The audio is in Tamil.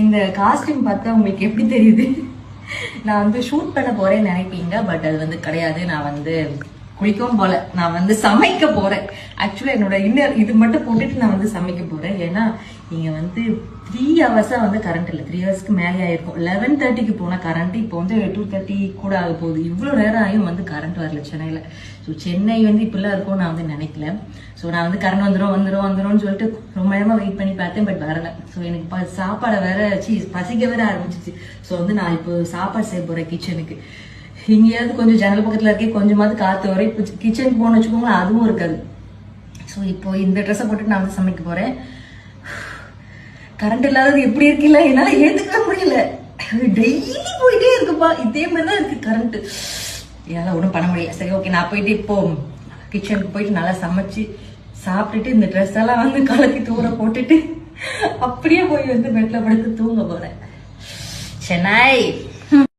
இந்த காஸ்டியூம் பார்த்தா உங்களுக்கு எப்படி தெரியுது? நான் வந்து ஷூட் பண்ண போறேன்னு நினைப்பீங்க, பட் அது வந்து கிடையாது. நான் வந்து குளிக்கவும் போல, நான் வந்து சமைக்க போறேன். ஆக்சுவலா என்னோட இன்னர் இது மட்டும் போட்டுட்டு நான் வந்து சமைக்க போறேன். ஏன்னா இங்க வந்து 3 ஹவர்ஸா வந்து கரண்ட் இல்லை. 3 ஹவர்ஸ்க்கு மேலே ஆயிருக்கும். 11:30க்கு போன கரண்ட் இப்போ வந்து 2:30 கூட ஆக போகுது. இவ்வளவு நேரம் ஆகியும் வந்து கரண்ட் வரல சென்னையில. ஸோ சென்னை வந்து இப்படிலாம் இருக்கும் நான் வந்து நினைக்கல. ஸோ நான் வந்து கரண்ட் வந்துடும் சொல்லிட்டு ரொம்ப நேரமா வெயிட் பண்ணி பார்த்தேன், பட் வரல. ஸோ எனக்கு சாப்பாடை வேற பசிக்க வேற ஆரம்பிச்சிச்சு. ஸோ வந்து நான் இப்போ சாப்பாடு செய்ய போறேன் கிச்சனுக்கு. எங்கேயாவது கொஞ்சம் ஜன்னல் பக்கத்துல இருக்கே, கொஞ்சமாவது காத்து வர. இப்போ கிச்சனுக்கு போன வச்சுக்கோங்களேன், அதுவும் இருக்காது. ஸோ இப்போ இந்த ட்ரெஸ்ஸை போட்டு நான் வந்து சமைக்க போறேன். கரண்ட் இல்லாதது எப்படி இருக்குல்ல, என்னால ஏத்துக்க முடியல. டெய்லி போயிட்டே இருக்குப்பா, இதே மாதிரிதான் இருக்கு கரண்ட். என்னால ஒன்றும் பண்ண முடியல. சரி, ஓகே, நான் போயிட்டு இப்போ கிச்சனுக்கு போயிட்டு நல்லா சமைச்சு சாப்பிட்டுட்டு இந்த ட்ரெஸ் எல்லாம் வந்து கலக்கி தூர போட்டுட்டு அப்படியே போய் வந்து பெட்ல படுத்து தூங்க போறேன். சென்னை